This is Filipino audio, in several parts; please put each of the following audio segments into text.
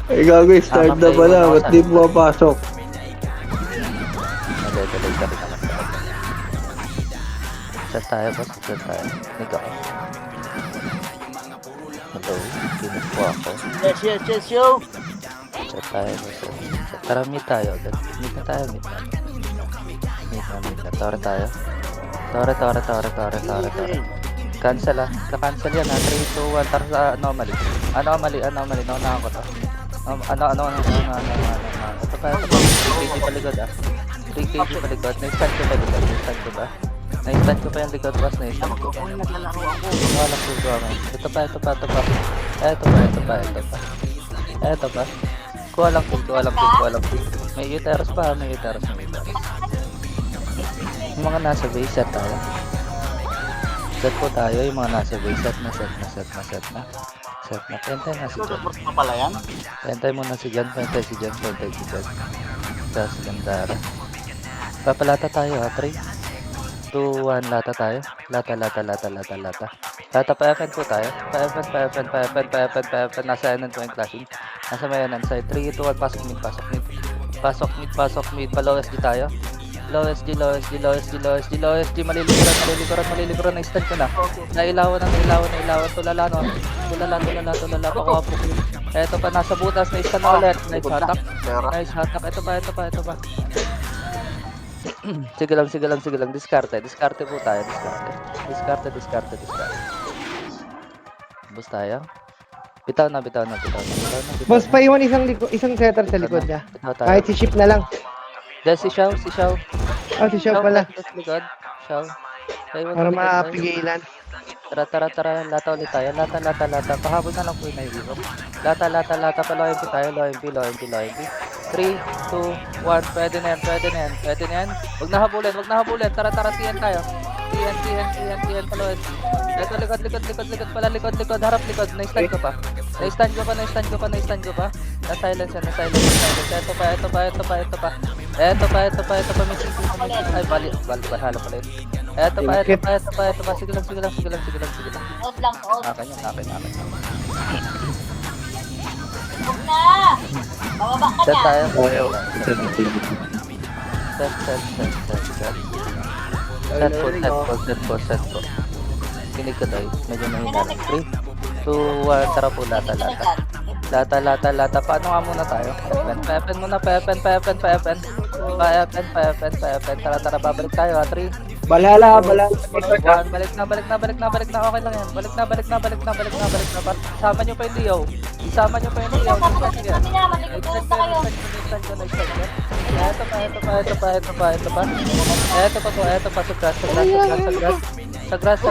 Ay, gago, start na Play pala. muna ako Ba't sa di likod. pumapasok? Nade-delay ka rin naman talaga. Set tayo boss, set tayo. Nag ako. Hello, kinis po ako. Yes, yes, yes, yo! Set tayo boss. Set. Tara, meet tayo agad. Meet na tayo, meet na. Meet na. Tore tayo. Tore. Cancel ah. Ka-cancel yan ah. 3, 2, 1. Tara sa anomaly. Anomaly. Naunahan ko to. Ano. Ito pa. 3KG paligod ah. 3KG paligod. Na-stand ko ba likod? Na-stand ko pa yung likod boss. Na-stand ko pa. Naglalaro ako. Wala ko gawin. Ito pa. Ito pa. Kuha lang kill. May uterus pa. Yung mga nasa base set tayo. Set po tayo. Yung mga nasa base set na. Pentay na si Jan. Support pa pala yan? Pentay muna si Jan. Tapos Gandara. Papalata tayo ha. 3, 2, 1. Lata tayo. Lata. Lata pa FN po tayo. Pa FN. Nasa NN po yung clashing. Nasa may NN side. 3, 2, 1. Pasok mid. Pa low SD tayo. Low SD. Malilikuran. Na-stand ko na. Nailawan. Tulala. Pakuha po. Eto pa, nasa butas. Na-stand na ulit. Nice hatak. Ito pa. Sige lang. Diskarte po tayo. Diskarte. Bus tayo. Bitaw na. Boss, paiwan isang setter sa likod niya. Kahit si Ship na lang. Dahil si Xiao. Oh, si Shop pala. Likod. Xiao. Para mapigilan. Tara. Lata ulit tayo. Lata. Pahabol na lang po yung naiiwan. Lata. Paloyin po tayo. Loyin P. 3, 2, 1. Pwede na yan. Huwag na habulin. Tara. TN tayo. TN. Paloyin. Ito, likod pala. Likod. Harap likod. Na-stand ko pa. Na-silence yan. Ito pa. Ay, bahala pala yun. Ito pa. Sige lang. Out lang, out. Akin. Huwag na! Bababa ka Set na. tayo. Set po. Kinig ka tayo. Medyo mahina. 3, 2, 1. Tara po. Lata. Paano nga muna tayo? Pepen muna. Pepen. Tara. Babalik tayo ha. 3, Balala. 1. Balik na. Okay lang yan. Balik na. Sama nyo pa yung Leo. Kami na, malikot na kayo. Ito pa. Sa grass. Sa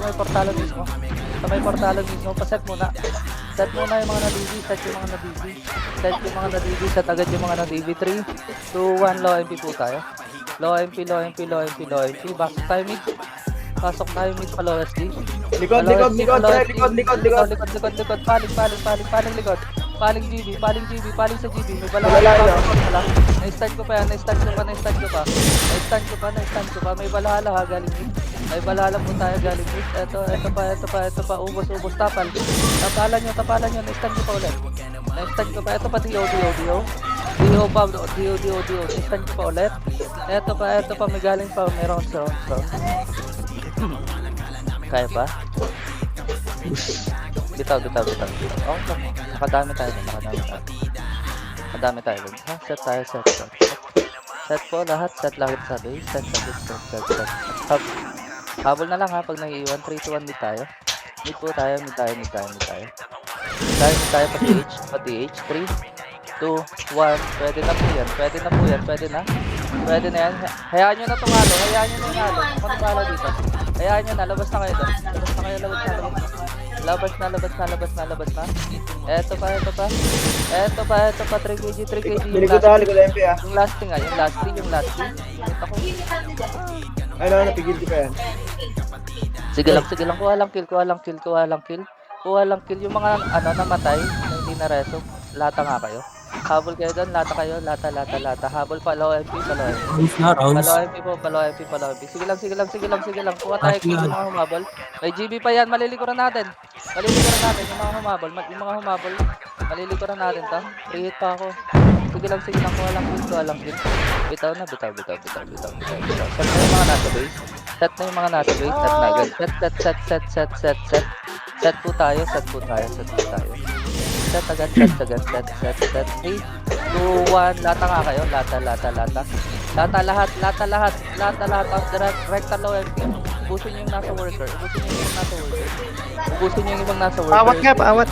may portalo mismo. Paset muna. Set muna yung mga na-DV. Set agad yung mga na-DV. 3, 2, 1. Low MP po tayo. Low MP. Pasok tayo mid pa low SD. Likod. Paling likod. Paling GB. Paling sa GB. May bala. Na-stand ko pa. May bala ha galing mid. May bala po tayo galing mid. Ito pa. Ubos. Tapalan nyo. Na-stand ko pa ulit. Ito pa DO. Na-stand ko pa ulit. Ito pa. May galing pa. May round. Kaya pa? Bitaw. Okay lang. Nakadami tayo. Ha? Set tayo. Set po lahat. Set sa base. Set. Habol na lang ha. Pag nag-iwan. 3, 2, 1 mid tayo. Mid tayo. Pati H. 3, 2, 1. Pwede na po yan. Pwede na yan. Hayaan nyo na itong halo. Ako nang halo dito. Hayaan nyo na. Labas na kayo doon. Labas na. Eto pa. 3kg. Likod MP ah. Yung last thing. Ako. Ay, napigil ko pa yan. Sige lang. Kuha lang kill. Yung mga namatay na hindi na reso. Lata nga kayo. Habol kayo doon, lata kayo, lata. Habol pa, low MP, pa low MP. Rounds na, rounds. Palo MP po, palo MP. Sige lang. Kuha tayo yung mga humabol. May GB pa yan, malilikuran natin. Yung mga humabol, malilikuran natin to. Pre-hit pa ako. Sige lang, kuha lang kill. Bitaw na. Set na yung mga nasa base. Set na agad. Set. Set po tayo. Set agad. Set. 3, 2, 1. Lata nga kayo. Lata. Lata lahat. Off the rectal low MP. Ubusin nyo yung nasa worker. Awat nga, paawat.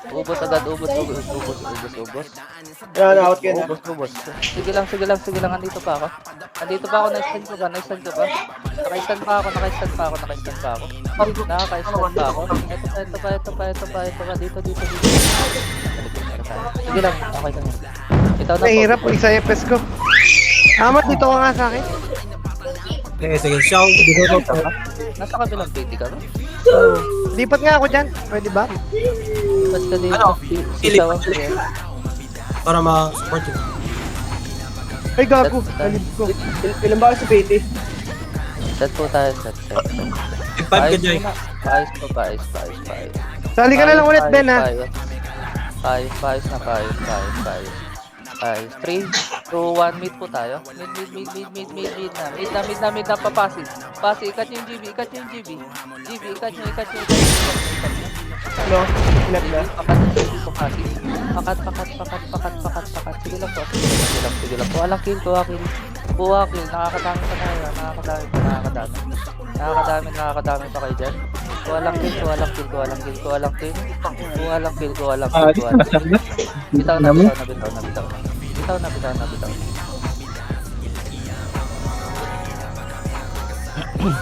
Ubos agad. Yan, out ka na. Ubos. Sige lang. Andito pa ako. Na-stand ko ba? Naka-stand pa ako. Ito pa. Dito. Sige lang, okay lang. Ito na po. Mahirap, isa FS ko. Amat, dito ka nga sa akin. Sige, shout. Dito ko. Nasa kabilang PT ka ba? Lipat nga ako dyan. Pwede ba? Basta dito. Ano? Sisaw. Para ma-support yun. Ay, gago. Talib ko. Ilan ba kayo sa PT? Set po tayo, set. 5 ka dyan. Paayos pa. Sali ka na lang ulit, Ben, ha? Paayos na. 3, 2, 1, meet po tayo. Meet na. Papasi. Ikat nyo yung GB. Ikat nyo. Ano? Ilan na? Papasi. Pakat. Sige lang po. Walang kill. Nakakadami pa tayo. Nakakadami pa kayo dyan. Walang kill. Bitaw na.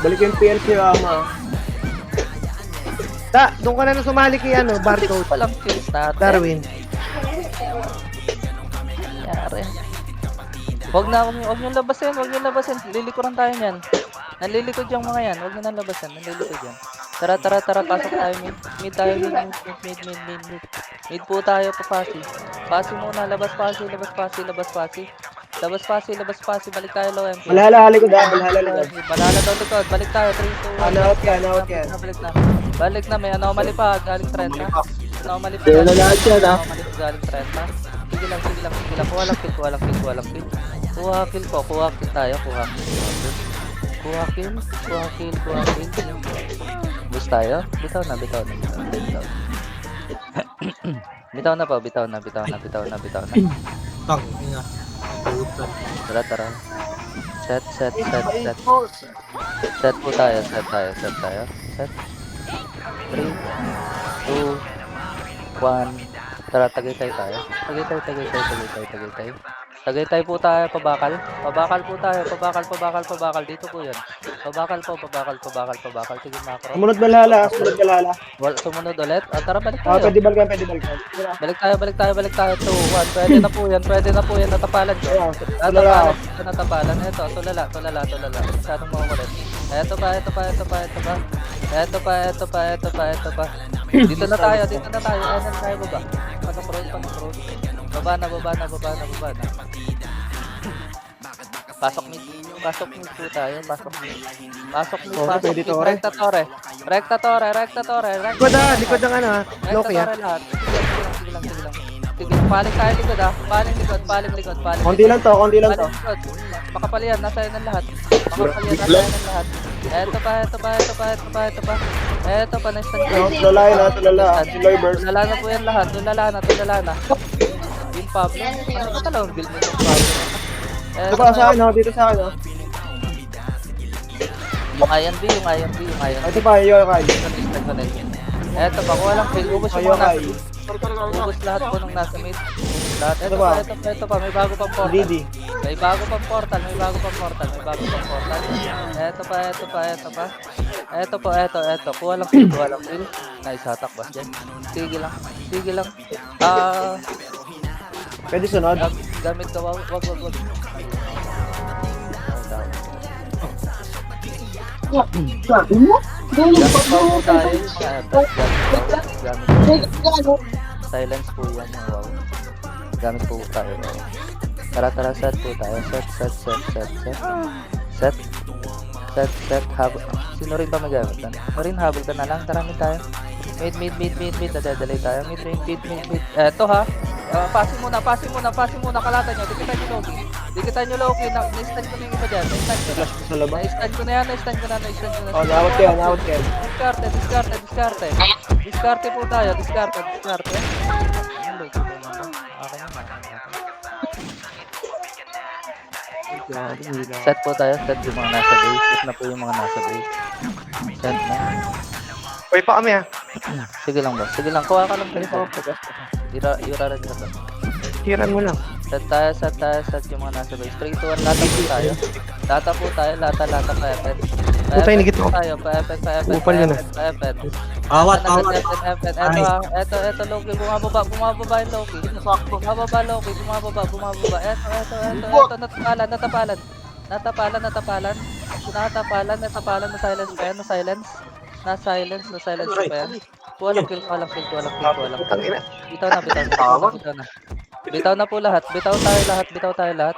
Balik yung PLC Rama. Doon ka na sumali kay barcode. Walang kills natin. Darwin. Yari. Huwag nyo labasin. Lilikuran tayo niyan. Nalilikod yung mga yan. Huwag nyo nang labasin. Nalilikod yan. Tara. Pasok tayo. Mid tayo. Mid po tayo. Papasi. Pasi muna. Labas pasi. Balik tayo low MP. Malala ko dahil. Balala daw likod. Balik tayo. 3, 2, 1. Out yan. Balik na. May anomaly pa. Galing 30. Anomaly pa. Lahat yan, ha? Galing 30. Sige lang. Kuha lang kill. Kuha kill tayo. Kuha kill. Boost tayo. Bitaw na. Bitaw na. Tang, nga. Tara. Set. Set po tayo. Set. 3, 2, 1. Tara, tagaytay tayo. Tagaytay po tayo, pabakal. Dito po yan. Pabakal. Sige, macro. Sumunod balala. Sumunod ulit. Tara, balik Ah, tayo. pwede balikan. Balik tayo. 2, 1. Pwede na po yan. Natapalan ko. Natapalan. Ito, tulala. Masyadong makukulit. Ito pa. Dito na tayo. Ano tayo baba? Panapro. Baba na. Pasok mid po tayo. Pwede Torre. Rekta Torre. Likod ng Loki, ha? Lahat. Sige lang. Paling tayo likod, ha? Paling likod. Konti lang to. Makapalian, nasa yan ang lahat. Eto pa. Nice stand ko. Tulala. Tuloy burst. Tulala na po yan lahat. Tulala na. Yung Pablo. Ano ba talagang build mo yung Pablo? Ito pa sa akin, dito sa akin. Yung Iron B. Ito pa, yung Kai. Eto pa, kuha lang kill. Ubus yung mga nasa mid. Ubus lahat po nung nasa mid. Lahat. Ito pa, may bago pang portal. Greedy. May bago pang portal. Eto. Kuha lang kill. Nice hatak boss dyan. Sige lang. Pwede sunod. Gamit ka, wag. Silence po yan. Wow. Gamit po tayo. Wow. Tara, set po tayo. Set. Habol. Sino rin ba magamit? Rin, habol ka na lang. Tara, mid tayo. Mid. Nadadalay tayo. Mid. Eto ha. Passing muna. Kalatan nyo. Dikitan nyo Loki. Na-stand ko na yung iba dyan. Flash ko sa labas. Na-stand ko na yan. Oh, nawat kayo. Diskarte po tayo. Diskarte. Ayun, Loki. Okay naman. Set po tayo. Set yung mga nasa base. Set na po yung mga nasa base. Set na. Uy pa kami ah. Sige lang boss. Kuha ka lang kayo. Ira-rin ka ba? Hiran mo lang. Set yung mga nasa base. 3, 2, 1, lata po tayo. Lata, pa-epet. Puta, inigit ako. Pa-epet. Upal yun ah. Awat. Eto, Loki. Bumababa yung Loki. Bumababa. Eto, natapalan. Na-silence pa yan. Kuha lang kill. Putang ina. Bitaw na. Bitaw na po lahat. Bitaw tayo lahat.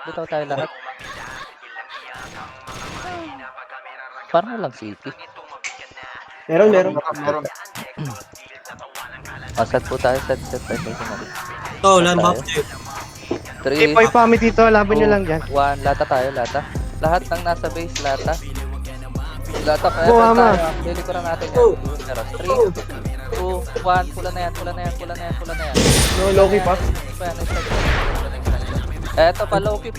Parang lang city. Meron. Set po tayo. Set. Ito, land buff tayo. 3, Eh, boy pa kami dito. Laban nyo lang dyan. 1, lata tayo. Lahat ng nasa base, lata. Lata pa Buha ma. tayo. Pili ko lang natin yan. 3, 2, 1. Pula na yan. No, Loki pa. Eto pa, Loki.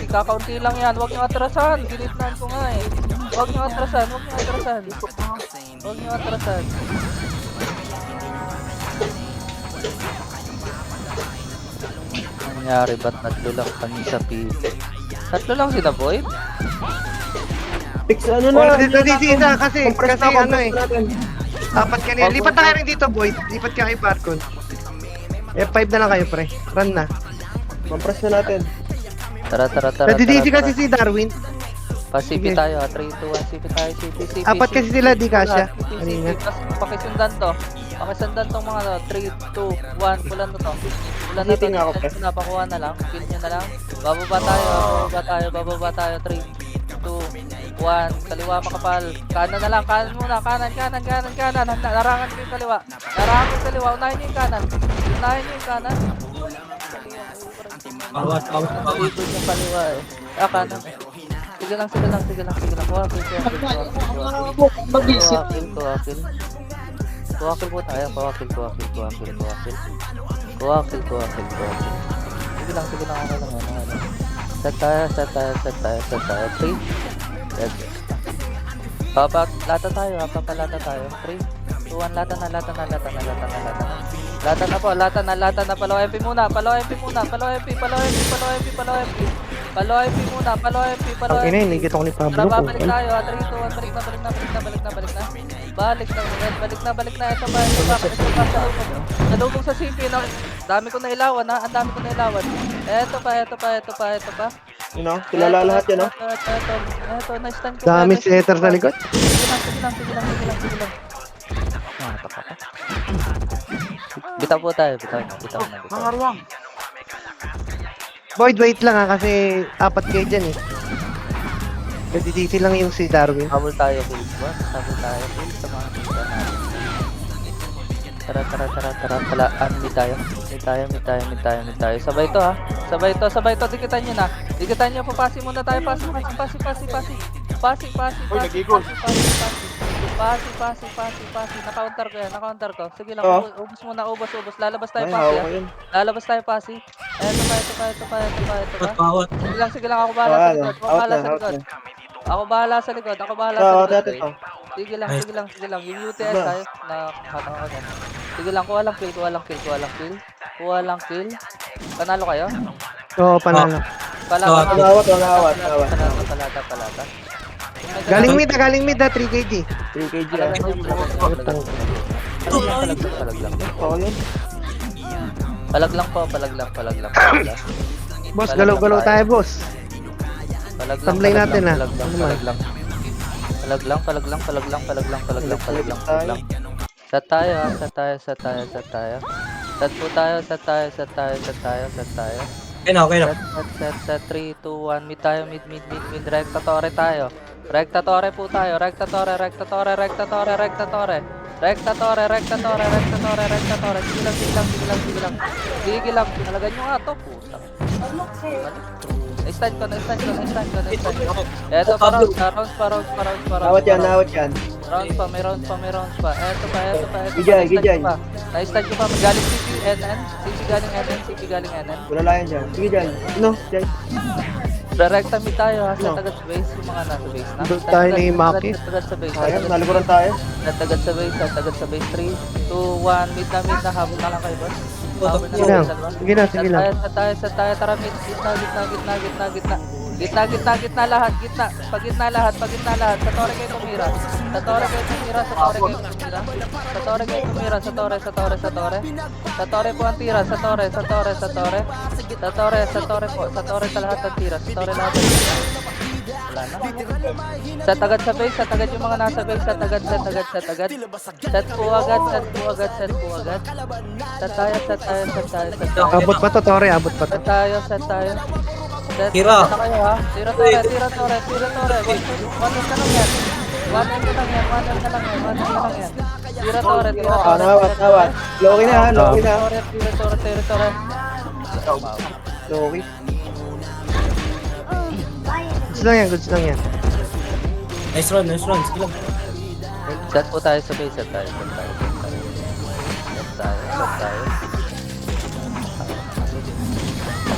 Kakaunti lang yan. Huwag nyo atrasan. Ginitnan ko nga eh. Huwag nyo atrasan. Nangyari, ba't tatlo lang kami sa pili? Tatlo lang sila, boy? Fix ano Oh, na. dito isa kasi Compress ano eh. natin. Dapat ka nila. Lipat na kayo rin dito, boy. Lipat ka kay Barcon. F5 na lang kayo, pre. Run na. Compress na natin. Tara. Nadidisi kasi si Darwin. Pa-CP Sige. tayo, 3, 2, 1, CP tayo, CP. Apat kasi sila, di kasya. Kanina. Pakisundan tong mga 3, 2, 1, pulan na to. Hitting ako, pre. Napakuha na lang, kill nyo na lang. Bababa tayo, 3, 2, 1, kaliwa makapal. Kanan na lang, kanan muna, kanan. Narangan ko yung kaliwa. Unahin nyo yung kanan. Awat. Nalibod yung kaliwa eh. Kanan. Sige lang. Kuha kill po tayo. Kuha kill. Sige lang. Okay lang. Set tayo. 3. Set. Lata tayo. 3, 2, 1, lata na. Lata na. Palo MP muna. Palo MP. Ang ina, inigit ako ni Pablo. Tara, babalik tayo. 3, 2, 1, balik na. Balik na. Ito ba? Nalubog sa CP. Dami ko na ilawan ha. Ang dami ko na ilawan. Ito pa. You know, kilala lahat yan, no? Ito, na-stand ko. Dami setter sa likod. Sige lang. Bitaw po tayo. Bitaw na. Mangaruang. Boyd, wait lang ha, kasi apat kayo dyan eh. Nadidisi lang yung si Darwin. Habol tayo, Phil. Sa mga kita natin. Tara. Mid tayo. Sabay to. Dikitan nyo na. Papasi muna tayo. Pasi. Uy, nag-eagle. Pasi. Na-counter ko. Sige lang, Oh. ubos muna. Lalabas tayo Ay, pasi. hawak ko yun. Pasi. Ito pa. Awat. Sige lang, ako bahala sa likod. Ako bahala sa likod. Sige lang. Yung UTS tayo. Sige lang, kuha lang kill. Panalo kayo? Oo, panalo. Awat. Palata. Galing mid ha, 3KG. 3 kg Palag lang. Oo, yun. Palag lang. Boss, galaw-galaw tayo, boss. Tamlay natin, ha? Palag lang. Set tayo ha, set tayo, set tayo, set tayo. Set po tayo, set tayo, set tayo, set tayo, set tayo. Okay na, okay na. Set, 3, 2, 1, mid tayo, mid, recta tore tayo. Recta tore po tayo, recta tore. Sige lang. Talagan nyo nga to, putang. Na-stand ko. Eto pa, rounds pa. Nawat yan. Rounds pa. Eto pa. Gijay. Na-stand ko pa. Galing CP, NN. CP galing NN. Tulalayan dyan. Sige dyan. No, dyan. Direkta mid tayo ha, sa tagat sa base, yung mga nasa base na. Doon tayo ni Maki. Tagat sa base. Ayan, nalikuran tayo. Tagat sa base. 3, 2, 1, mid na, habol na lang kayo, boss. Habol na Sige lang, lang. dalawa. Sige lang. Set tayo, tara mid, gitna lahat. Pag gitna lahat. Sa tore kayo tumira. Sa tore po ang tira. Sa tore sa lahat ang tira. Wala na. Sa tagad yung mga nasa base. Sa tagad. Set po agad. Set tayo. Abot pa to, Tore. Set tayo. Set Tira. kayo ha. Tira tore. One na lang yan. Tira tore. Nawat. Loki na. Tore. Loki. Goods lang yan. Nice run. Sige lang. Set po tayo sa base. Set tayo.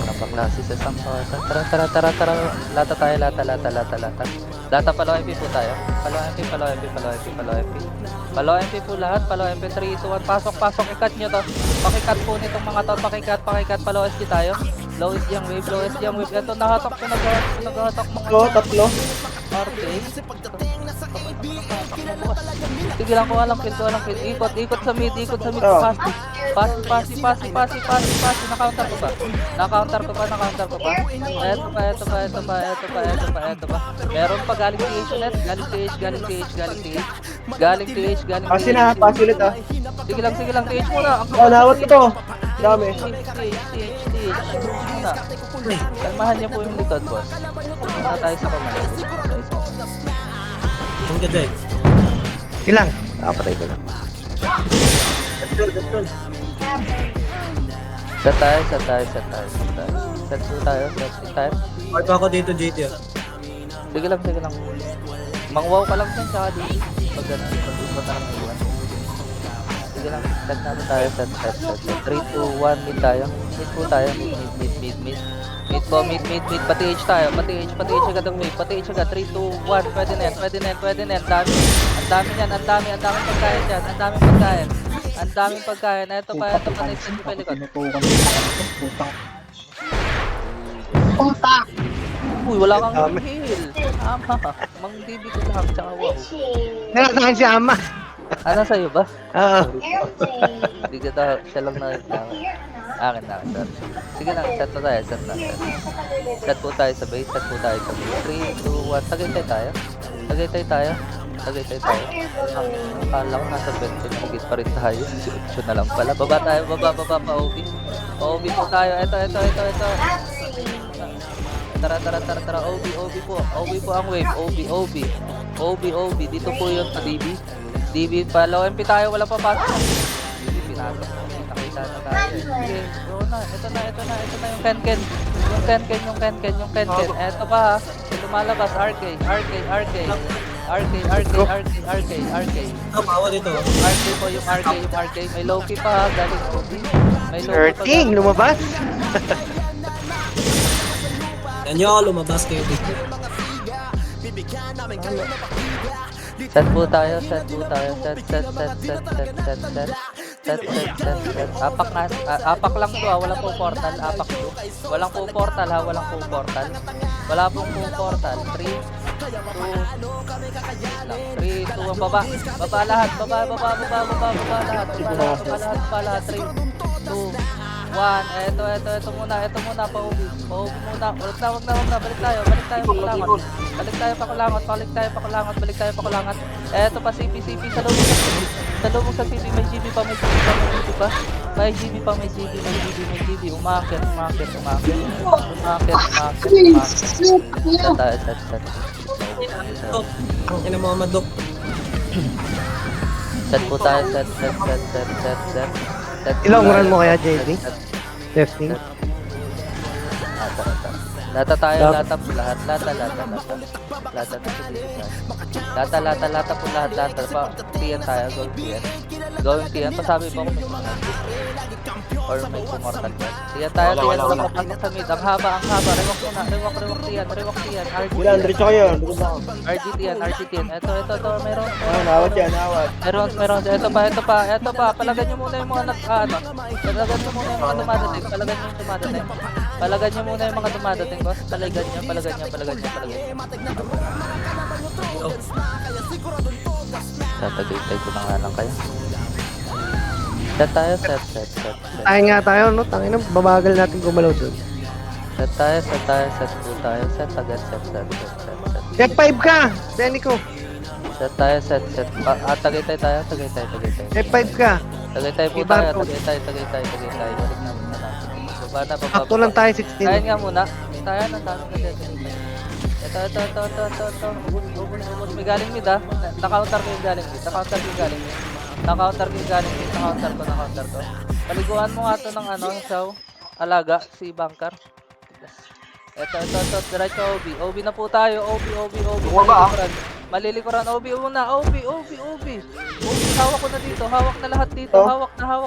Napaklase sa sampo. Tara. Lata tayo. Lata palo MP po tayo. Palo MP po lahat. Palo MP 3, 2, 1. Pasok. Ikat nyo to. Pakikat po nitong mga to. Pakikat. Palo SP tayo. Lowest yung wave. Ito nakatok ko. Naghahatok mga Tatlo. RK. Sige lang ko alam kill. Ikot sa mid. Pasi. Na-counter ko pa. Eto pa. Meron pa galing TH ulit. Galing TH. Pasi na. Pasi ulit ah. Sige lang TH muna. Nawat ko to. Dami. TH muna. Kalmahan niyo po yung likod, boss. Punta tayo sa kamay. Ang ganda eh. Sige lang. Kapatay ko lang. Set tayo. Set tayo. Part ako dito, JT. Sige lang. Mangwaw ka lang dyan, tsaka dito. Pag gano'n, pag-ibot na lang iwan. Sige lang, set natin tayo. Set. 3, 2, 1, mid tayo. Mid po tayo. Mid. Mid. Pati H tayo. Pati H agad ang wave. 3, 2, 1. Pwede na yan. Ang dami yan. Ang daming pagkain dyan. Ang daming pagkain. Ito pa. Next pa likod. Uy, wala kang heal. Ama. Mang DB ko lang. Tsaka wow. Nalasahan si Ama. Ano sa'yo ba? Oo. Hindi kita. Siya lang na. Akin na. Sige lang. Set po tayo sa base. 3, 2, 1. Tagaytay tayo. Akala ko nasa bench. Higit pa rin tayo. Siya na lang pala. Baba tayo. Baba pa OB. OB po tayo. Ito. Tara. OB po ang wave. OB. Dito po yun sa DB pa. Low MP tayo. Wala pa pasok. DB pinasok. Nakita na tayo. Sige. Bro na. Ito na yung Ken. Ito pa ha. Lumalabas. RK. Bawa dito. RK po yung RK. May low key pa ha. Galing OB. May low key pa. Earthing, lumabas. Yan yung lumabas kayo dito. Set po tayo. Apak lang to ha, walang po portal. Apak to. Walang po portal. Wala pong po portal. 3, 2, 1, baba. Baba lahat. Baba lahat. 3, 2, 1. Ito muna. Pa-ubi muna. Wag na. Balik tayo pakulangot. Ito pa CP sa loob. Talubog sa TV, may GB pa, may GB pa, may GB pa. May GB pa, may GB, may GB, may GB. Umakit. Set tayo, set. Ang ina mga madok. Set po tayo, set. Set. Ilang run mo kaya, Set, JD? set. Testing. Tara. Lata tayo, lata po lahat. Lata na lata po lahat. Lata pa. Tiyan tayo, going tiyan. Pasabi po kung may sumunod. Or may pumortal ka. Tiyan tayo, tiyan. Papasok sa mid. Ang haba. Rewak muna. Rewak tiyan. Ilan, diretso kayo. Dito na ako. RG tiyan. Ito. Meron. Nawat yan, nawat. Meron. Ito pa. Palagan nyo muna yung mga Palagan nyo muna yung mga dumadating. Palagan nyo muna yung mga dumadating, boss. Palagan nyo. Tatagay ko na nga lang kayo. Set tayo, set. Tayo nga tayo, no? Tangina, babagal natin gumalaw doon. Set tayo, set po tayo. Set agad, set. Deck 5 ka! Denico! Set tayo, set. Tagay tayo. Deck 5 ka! Tagay tayo po tayo. Tagay tayo. Balik namin na lang. Baba. Sakto lang tayo, 16. Tayo nga muna. Tayo ng dami kasi. Ito. Ubus. May galing mid ah. Na-counter ko yung galing mid. Na-counter ko. Paliguan mo nga to ng Shaw. Alaga, si Bangkar. Ito. Diretso OB. OB na po tayo. OB. Malilikuran. OB una. OB. Hawak ko na dito. Hawak na lahat dito. Hawak na.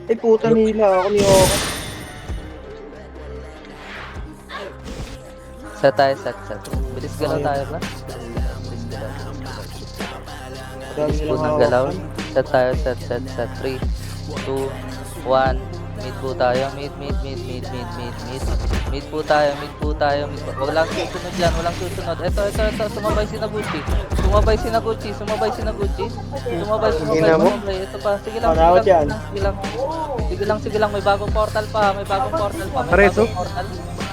Ay, puta nila. Ako ni Oko. Set tayo. Bilis galaw tayo ba? Bilis po ng galaw. Set tayo. Set. 3, 2, 1. Mid po tayo. Mid. Mid po tayo. Walang susunod yan. Ito. Sumabay si Naguchi. Ito pa. Sige lang. May bagong portal pa. Pareso?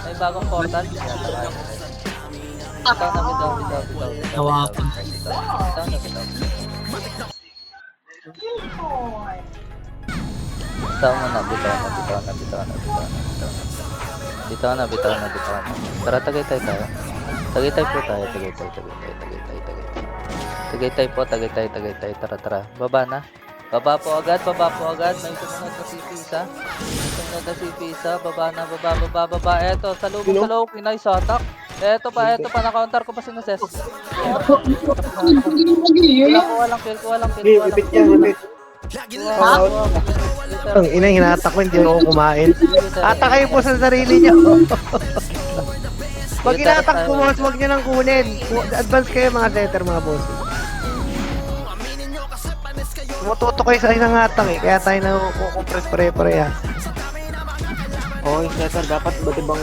May bagong portal. Bitaw na. Nawakan. Bitaw na. Tara, tagay tayo. Tagay po tayo. Tagay tayo. Tara. Baba po agad. May sumunod na CP isa. Baba na. Eto, salubong sa low. Nice attack. Eto pa. Na-counter ko pa si Nases. Walang kill. Ipit yan. Ang ina, hinatak ko, hindi ako kumain. Atak kayo po sa sarili nyo. Pag inatak ko, boss, huwag nyo nang kunin. Advance kayo mga setter, mga boss. Tumututo kayo sa isang atak eh. Kaya tayo na kukompress pare-pareha. Okay, setter. Dapat ba't ibang...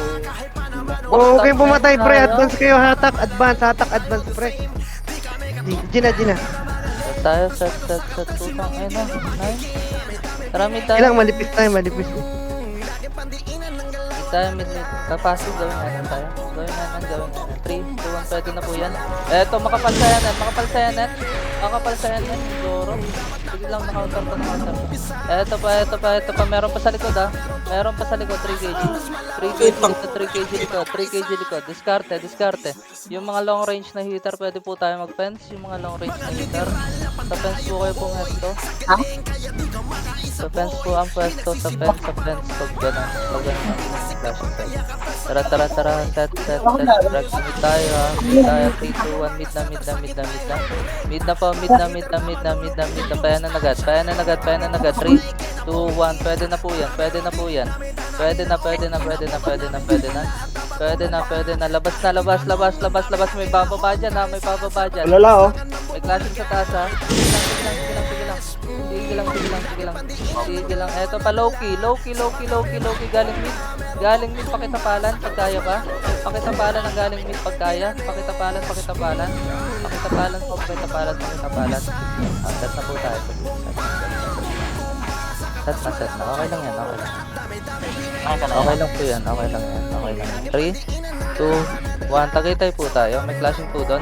Okay, pumatay pre. Advance kayo, hatak. Advance pre. Gina. Tayo, set. Tutang, nice. Tara, mid tayo. Ilang malipis tayo. Mid tayo. Kapasig, gawin natin tayo. 3, 2, 1, pwede na po yan. Eto, makapal sa yan. Zoro. Sige lang, na-counter ko. Eto pa. Meron pa sa likod 3 kg likod. Diskarte. Yung mga long range na hitter, pwede po tayo mag-fence. Sa fence po kayo pumuesto. Sa fence po ang pwesto. Sa fence. Pag ganun. Tara. Set. Mid tayo ha. Mid tayo. 3, 2, 1. Mid na po. Paya na nagad. 3, 2, 1. Pwede na po yan. Pwede na. Labas. May bababa dyan. Wala oh. May clashing sa taas ha. Sige lang. Eto pa, low key. Galing mid, pakitapalan pag kaya ba? Pakitapalan ang galing mid pag kaya. Pakitapalan. Pakitapalan. Set na po tayo. Set na. Okay lang yan. Okay lang po yan. 3, 2, 1. Tagay tayo po tayo. May clashing po doon.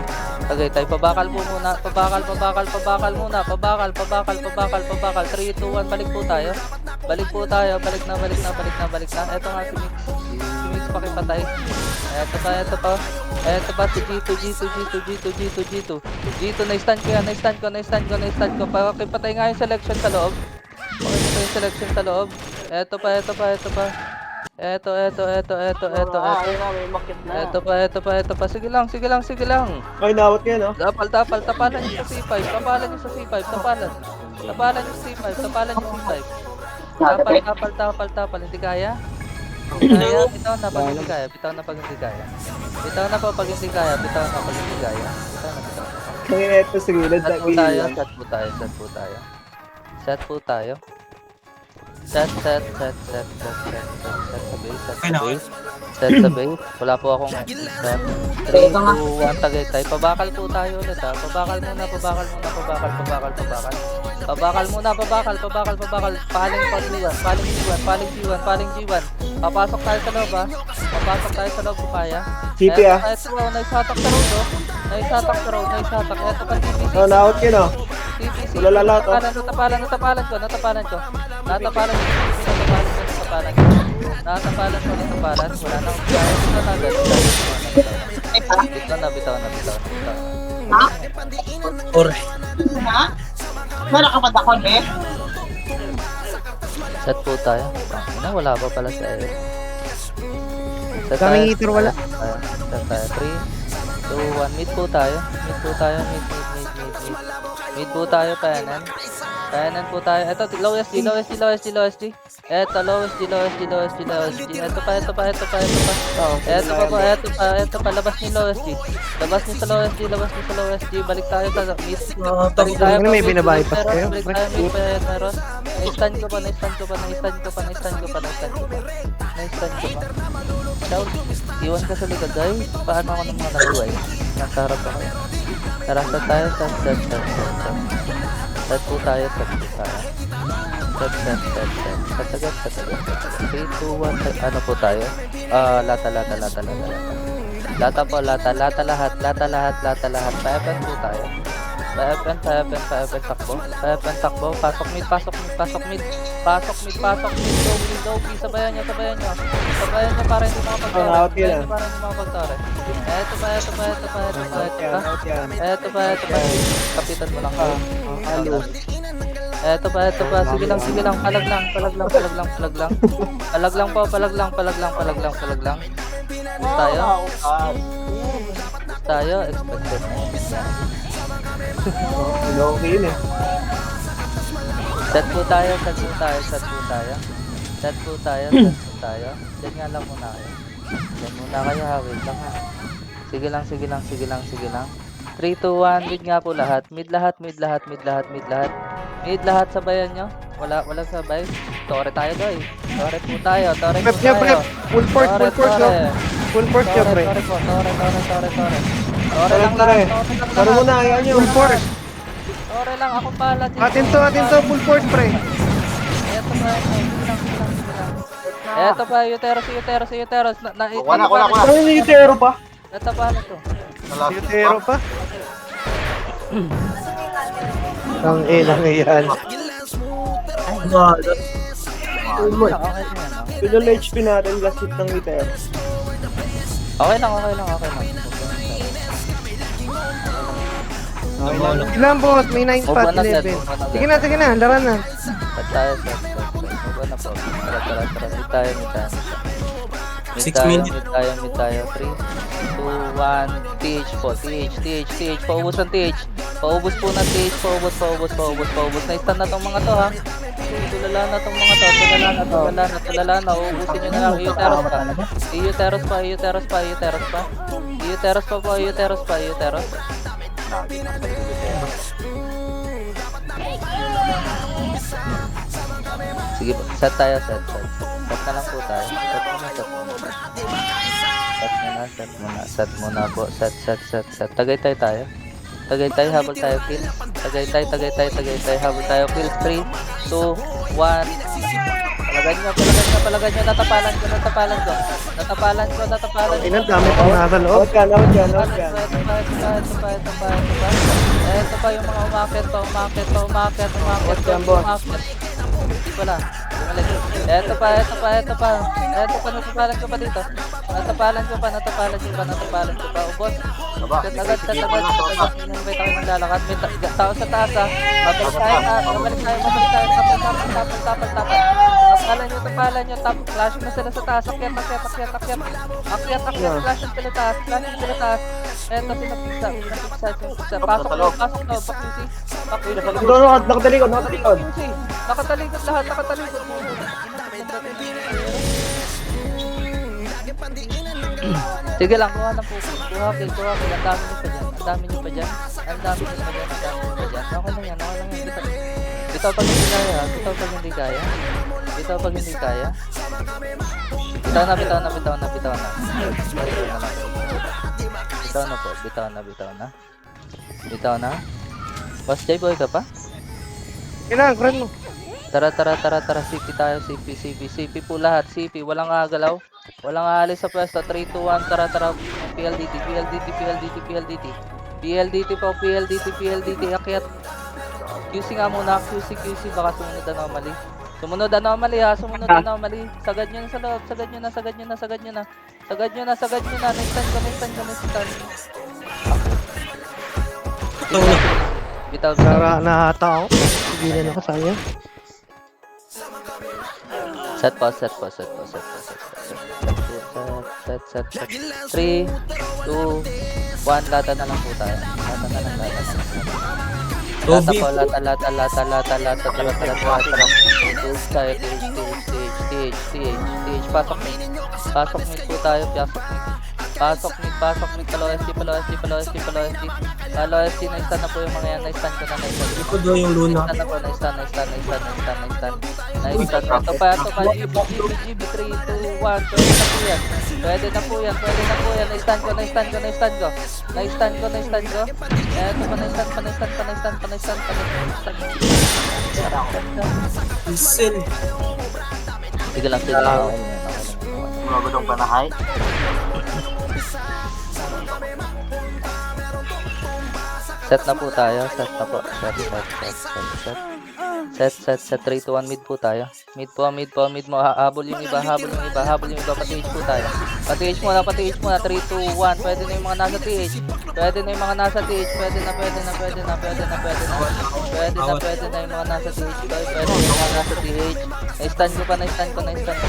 Tagaytay, pabakal po muna. Pabakal muna. Pabakal. 3, 2, 1, balik po tayo. Balik na. Eto nga si Mix. Si Mix pakipatay. Eto pa si G2, na-stand ko. Pakipatay nga yung selection sa loob. Eto pa. Eto. Eto pa. Sige lang. Ay, nawat ka no? Tapal. Tapalan nyo sa C5. Tapalan nyo sa C5. Tapalan yung C5. Tapal. Hindi kaya? Bitaw na pag hindi kaya. Bitaw na pag hindi kaya. Kaya ito sa gilid. Set po tayo. Set sa base. Wala po akong set. 3, 2, 1, Tagaytay. Pabakal po tayo ulit ha. Pabakal muna. Paling G1. Papasok tayo sa loob ha. Kung kaya. CP ah. Eto, naisatak sa road oh. Naisatak. Eto pa CPC. Oh, nawat ka no? CPC. Wala lalat oh. Natapalan ko. Natapalan ko. Wala nang kaya. Bitaw na. Or, Meron ka ba ako, eh? Set po tayo. Wala pa pala sa air. Kaming heater wala. Set tayo. 3, 2, 1. Mid po tayo. Mid po tayo, Payanan. Payanan po tayo. Ito, low SD. Ito, low SD. Ito pa. Ito pa, labas niyo low SD. Labas niyo sa low SD. Balik tayo sa mid. Balik tayo Ano, may binabypass kayo? Balik tayo mid pa yan, meron. Na-stand ko pa. Shout, iwan ka sa likod, guys. Paano ako nang manabuhay? Nasa harap ako. Tara, set tayo. Set po tayo. Set. Satagat. 3, 2, 1, ano po tayo? Lata. Lata lahat. Pa-FN po tayo. Pa-FN takbo. Pasok mid. Low-key. Sabayan nyo para hindi makapagtore. Eto pa. Kapitan mo lang. Eto pa. Sige lang. Palag lang. Tayo. Expected. Okay yun eh. Set po tayo. Diyan nga lang muna kayo. Wait lang ha. Sige lang. 3, 2, 1, mid nga po lahat. Mid lahat sabayan nyo. Walang sabay. Tore tayo guys. Tore po tayo. Prep nyo, prep. Full force no? Full force nyo, pre. Tore lang. Tara muna, ayan nyo. Full force. Tore lang, ako pala. Atin to, full force, pre. Eto pa, Uteros. Wala. Ano yung itero pa? Eto pa, ano to? Yutero pa. Ang ilang yan. Pinol HP natin, last hit ng itero. Okay lang. Ilan boss? May 9 Move pot, on na, set. 11. Move on na, Sige na, laran na. Set tayo. Move on na po. Tara. Mid tayo. 6 minutes. Mid tayo. 3, 2, 1. TH po. TH. Paubos ng TH. Paubos po ng TH. Paubos. Na-stun na tong mga to ha. Tulala na tong mga to. Tulala na. Uubusin nyo na lang. Euteros pa. Sige po, set tayo. Set na lang po tayo. Set muna po. Set. Tagaytay tayo. Habol tayo kill. Tagaytay. Habol tayo kill. 3, 2, 1. Palagan nyo. Natapalan ko. Ina, dami pang nasa loob. Nawad ka, nawad ka, nawad ka. Ito pa yung mga umakit pa. Hindi pala. Ito pa. Natapalan ko pa dito. Natapalan ko pa. Ubos. Set agad. May tayo maglalakad. May tao sa taas ha. Babalik tayo. Tapalan nyo. Flash na sila sa taas. Akyat. Flash na sila taas. Eto, pinapigsa. Pasok loob. Nakatalikod. Nakatalikod lahat. Sige lang, kuha ng puso. Kuha kill. Ang dami nyo pa dyan. Okay lang yan. Bitaw pag hindi kaya. Bitaw na. Bitaw na. Boss Jay, boy ka pa? Ina, kran mo. Tara. CP tayo. CP po lahat. CP, walang agalaw. Walang aalis sa pwesto. 3, 2, 1. Tara. PLDT. PLDT. Akyat. QC nga muna. QC. Baka sumunod anomaly ha. Sagad nyo na sa loob. Sagad nyo na. Next time. Bitaw. Sara, nahata ako. Sigilan ako sa kanya. Set. 3, 2, 1. Lata na lang po tayo. Lata. Stage. Pasok mid po tayo. Pasok mid. Palo ST. Na-stun na po yung mga yan. Na-stun ko na. Ito daw yung Luna. Na-stun. Ito pa. GB. 3, 2, 1. Pwede na po yan. Na-stun ko. Eto pa. Na-stun. Isel. Sige lang. Mga gudong panahay. Set na po tayo. Set. 3, 2, 1. Mid po tayo. Mid mo. Habol yung iba. Pati-H po tayo. Pati-H muna. 3, 2, 1. Pwede na yung mga nasa TH. Pwede na yung mga nasa TH. Pwede na yung mga nasa TH. Na-stun ko.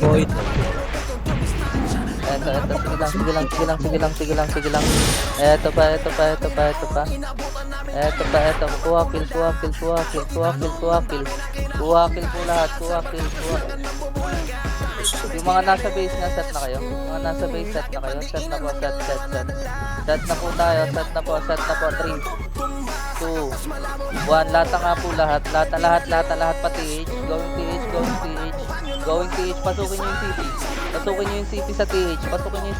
Void. Eto, sige lang. Eto pa. Kuha kill po lahat. Yung mga nasa base na set na kayo. Set na po. Set na po tayo. 3, 2, 1. Lata nga po lahat. Lata pati H. Going TH. Pasukin nyo yung CP sa TH. Pasukin nyo.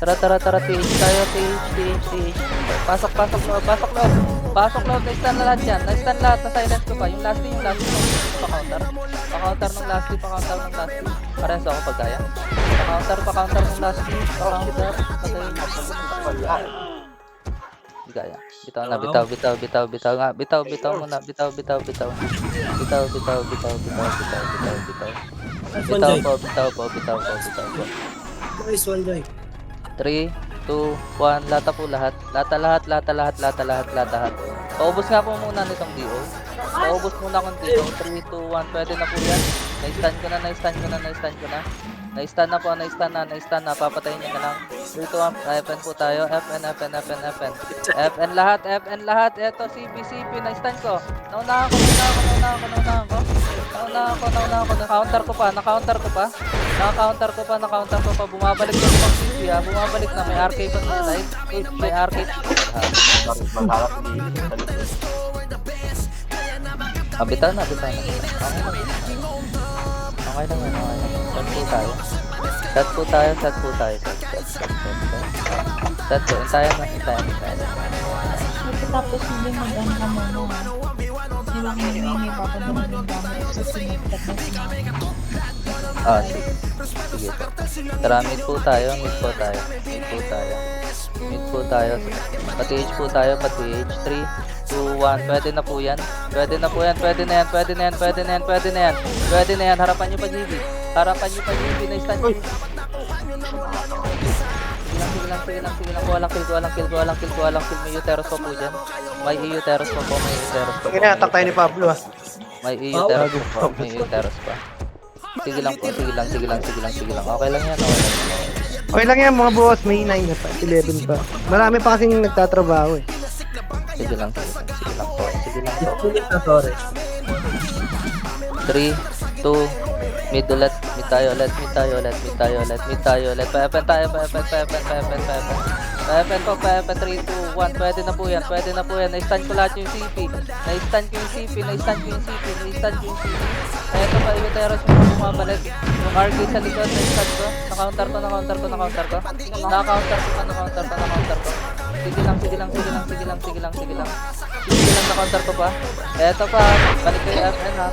Tara, TH tayo. TH. Pasok loob. Na-stun na lahat yan. Na-silence ko pa. Yung last pa-counter. Pa-counter ng last. Parehas ako pag kaya. Pa-counter ng last. Pa-counter. Hindi kaya. Bitaw na. Bitaw muna. Bitaw po. Nice one, Joy. 3, 2, 1. Lata po lahat. Lata. Paubos nga po muna nitong DO. Paubos muna akong DO. 3, 2, 1. Pwede na po yan. Na-stun ko na. Na-stun na. Papatayin nyo na lang. 3, 2, 1. FN po tayo. FN. FN lahat. Eto, CP. Na-stun ko. Naunahan ko. Na-counter ko pa. Bumabalik yung mga CP ha. Bumabalik na. May RK pa sa side. May RK pa. Bitaw na. Okay lang yan. Set po tayo. Set po. Intayan na. Tapos hindi mag-ano ka muna. Hindi lang hinihingi pa kung naman yung gamit sa sinigtat na sinabi. Sige. Sige po. Tara, mid po tayo. Mid po tayo. Mid po tayo. Pati H po tayo. Pati H. 3, 2, 1. Pwede na po yan. Pwede na yan. Harapan nyo pa, GB. Na-stand nyo. Sige lang. Kuha lang kill. May uteros pa po dyan. May uteros pa po. Kinatak tayo ni Pablo ah. May uteros pa. Sige lang. Okay lang yan. Okay lang yan mga boss, may 9 na pa, 11 pa. Marami pa kasing nagtatrabaho eh. Sige lang po. Ulit na, sorry. 3, 2, mid ulit. Mid tayo ulit. Pepen tayo. Pepen po. 3, 2, 1. Pwede na po yan. Na-stand ko lahat yung CP. Na-stand ko yung CP. Eto pa yung teros yung bumabalik. Yung RK sa likod, na-stand ko. Na-counter ko. Na-counter ko. Sige lang, na-counter ko pa. Eto pa, balik kayo FN ha.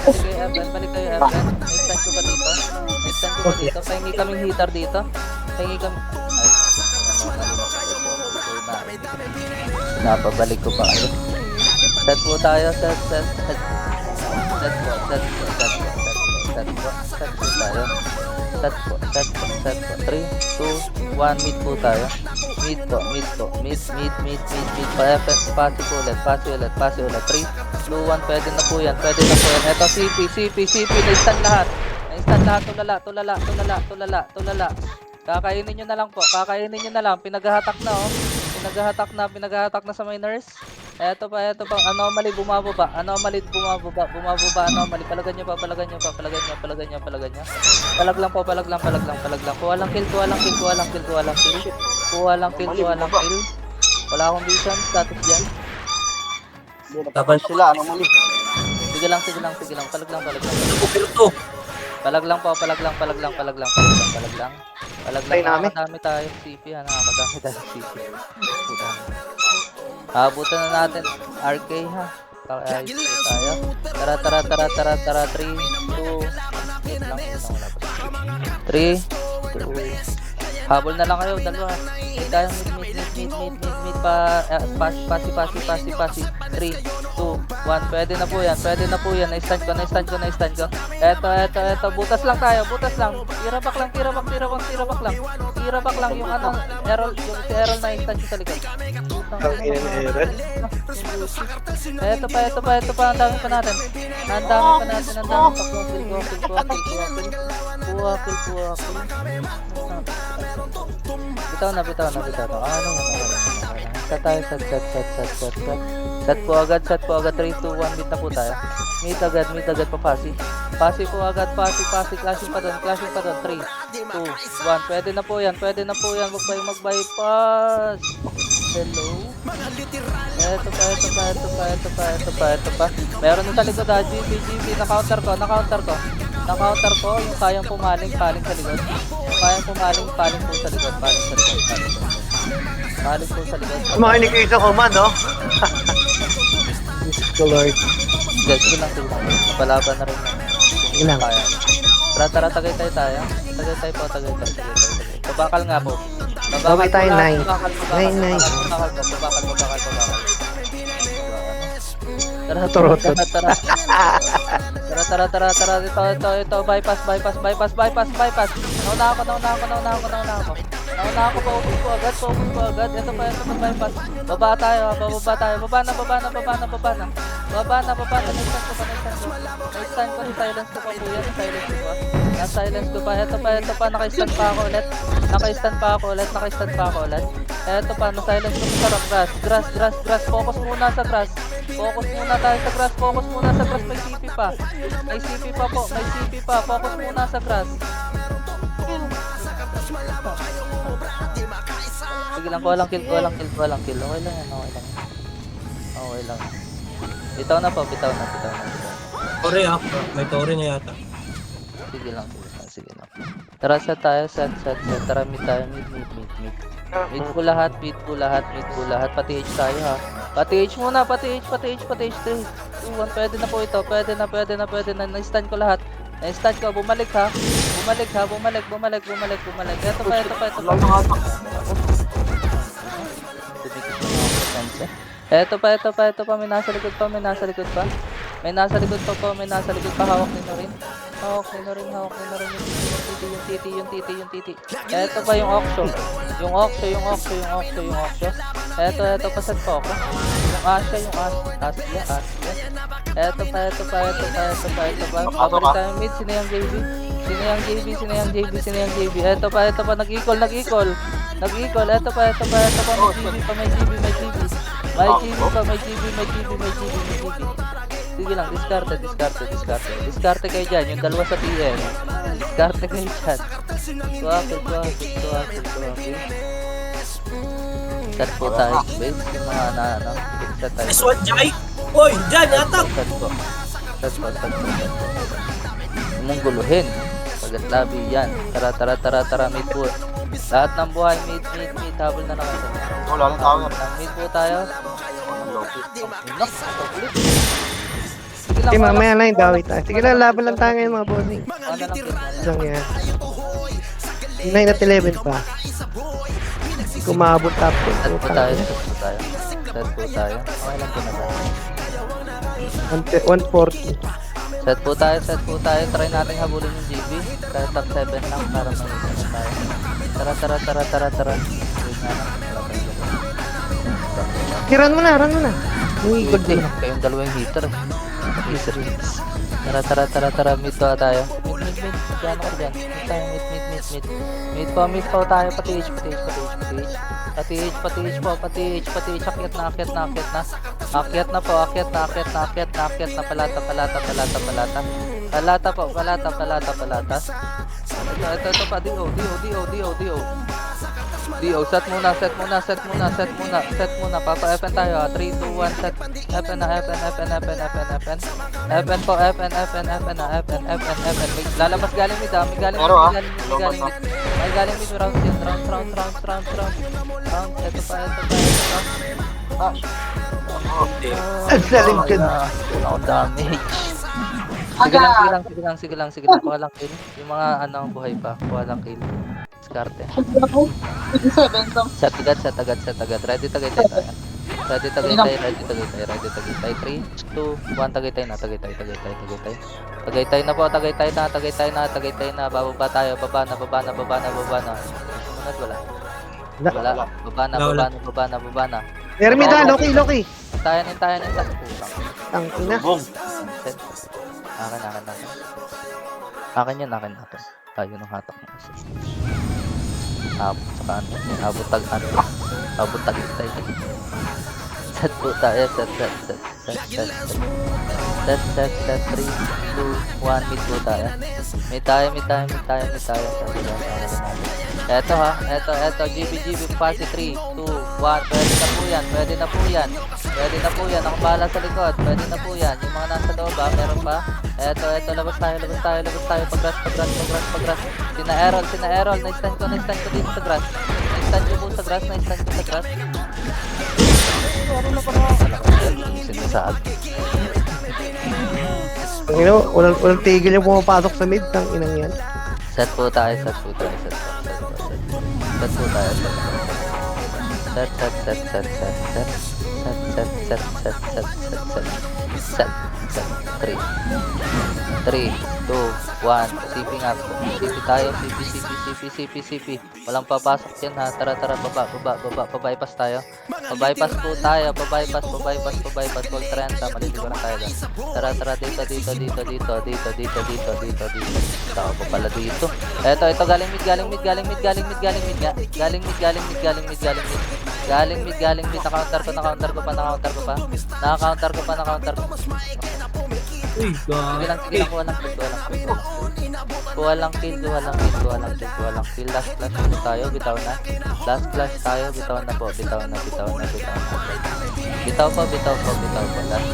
Balik kayo FN. Na-stand ko pa dito. Pahingi kaming hitter dito. Napabalik ko pa kayo. Set po tayo. Set po tayo. Set po. 3, 2, 1. Mid po tayo. Mid. Pasi ulit. 3, 2, 1. Pwede na po yan. Eto CP. Na-stand lahat. Tulala. Kakainin nyo na lang. Pinaghahatak na sa miners. Eto pa. Anomaly bumababa. Palagan nyo. Palag lang. Kuha lang kill. Wala akong vision. Status dyan. Taban Sila, ano mali? Sige lang. Palag lang. Pero to. Palag lang. Tayo namin. Nakakadami tayo CP ha. Abutan na natin RK ha. Ayos po tayo. Tara. 3, 2, 3, 2. Habol na lang kayo, dalawa. Mid tayo, mid pa. Pasi. 3, 2, 1. Pwede na po yan. Na-stand ko. Eto. Butas lang tayo. Tira back lang yung ano, Errol, yung si Errol na instant sa likod. Eto pa. Ang dami pa natin. Kuha. Bitaw na. Ano yan? Set tayo. Set po agad. 3, 2, 1. Mid na po tayo. Mid agad pa pasi. Pasi po agad. Pasi. Clashing pa doon. 3, 2, 1. Pwede na po yan. Huwag kayong mag-bypass. Hello? Eto pa. Meron na sa likod ha. GB. Na-counter ko. Yung kayang pumaling sa likod. Paling po sa likod. Makinig kayo sa command, no? Lord. Sige lang. Napalaban na rin. Sige lang. Tara, tagay tayo. Tagay po. Babakal nga po. Babay tayo, 9. Babakal. 9. Tara. Ito. Bypass. Nauna ako. Paubos ko agad. Ito pa, bypass. Baba tayo. Baba na. Na-stand ko. Silence ko pa po yan. Na-silence ko pa. Ito pa. Naka-stand pa ako ulit. Ito pa, na-silence ko sa grass. Focus muna sa grass. Focus muna sa grass. May CP pa po. Focus muna sa grass. Sige lang, kuha lang kill. Okay lang yan. Bitaw na. Sorry ah. May tori na yata. Sige lang. Tara, set tayo. Tara, mid tayo. Mid. Mid po lahat, mid po lahat, mid po lahat. Pati H tayo ha. Pati H muna, pati H. 3, 2, 1. Pwede na po ito. Pwede na. Na-stun ko lahat. Na-stun ko. Bumalik ha. Bumalik. Ito pa. Ito pa. May nasa likod pa. May nasa likod pa. Hawak nyo rin. Yung titi. Ito pa yung Oxo. Yung Oxo. Ito pa set po ako. Yung Asya. Ito pa. Pabalik tayo mid. Sino yung JB? Ito pa. Nag-equal. Ito pa. May GB. May GB. Sige lang, diskarte kayo dyan, yung dalawa sa TN. Diskarte kayo dyan. Tuwakil. Set po tayo, base, yung mga set tayo. S1 Jai! Uy, dyan, yatak! Set po. Mong guluhin. Pagat labi yan. Tara, mid po. Lahat ng buhay, mid. Habol na naman. Wala na tao yan. Mid po tayo. Okay, mamaya na yung dawit tayo. Sige lang, laban lang tayo ngayon mga bossing. Ano lang po? Lang yan. 9 at 11 pa. Hindi ko maabot top 10. Set po tayo. Okay lang po na ba? 140. Set po tayo. Try natin habulin yung GB. Kahit top 7 lang para mag-isa tayo. Tara. Okay, run mo na. Uy, good day. Kayong dalawang hitter. Tara. Mid pa tayo. Mid. Diyan ako dyan. Mid pa tayo. Pati H. Akyat na. Palata. Ito pa. DO, set muna. Papa FN tayo ha. 3, 2, 1, set. FN na. FN po. Lalabas galing mid ha. May galing mid. Round. Ito pa. Ang saling ka na. Wala akong damage. Sige lang. Kuha lang kill. Yung mga buhay pa. Kuha lang kill. Diskarte. 57 to. Set agad. Ready tagay tayo. 3, 2, 1, tagay tayo na. Tagay na. Bababa tayo. Baba na. Sumunod wala. Baba na. Hermida, Loki. Tayo. Ang ina. Akin yan. Tayo ng hatak mo. Abot tag tayo. Set po tayo. Set. 3, 2, 1, mid po tayo. Mid tayo. Eto ha. GB, pasi 3, 2, 1. Pwede na po yan. Ako bahala sa likod. Pwede na po yan. Yung mga nasa loob ha, meron pa. Eto, labas tayo. Pag-grass. Sina Errol. Na-stand ko dito sa grass. Na-stand ko sa grass. Sinasabi. Walang tigil yung pumapasok sa mid. Tang inang yan. Set po tayo. Set. 3, 2, 1. Sipping up. CP tayo. CP. Walang papasok yan ha. Tara. Pabypass tayo. Pabypass po tayo. Pabypass. Wag 30. Maliligo na tayo dyan. Tara. Dito. Tao pa pala dito. Ito. Galing mid. Galing mid. Na-counter ko pa. Uy, Sige lang, kuha lang kill. Last flash tayo, bitaw na. Bitaw na po. Bitaw po. Last flash.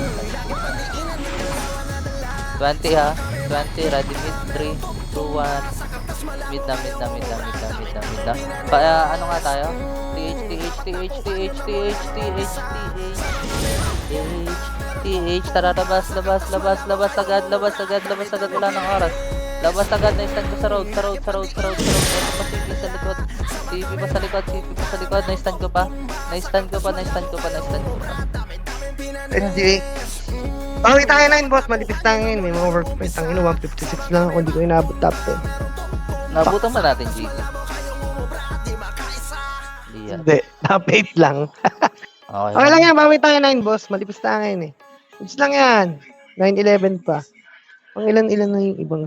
20 ha. 20, ready mid. 3, 2, 1. Mid na. Kaya ano nga tayo? TH, tara, labas agad, wala nang oras. Labas agad, na-stand ko sa road. Meron pa CP sa likod. CP pa sa likod, na-stand ko pa. SG. Bawi tayo 9, boss. Malipis tayo ngayon. May mga workpoint. Ang 156 lang ako. Hindi ko inabot top 10. Nabutan ba natin, GC? Hindi yan. Hindi. Top 8 lang. Okay lang yan. Bawi tayo 9, boss. Malipis tayo ngayon eh. It's lang yan. 9-11 pa. Ang ilan na yung ibang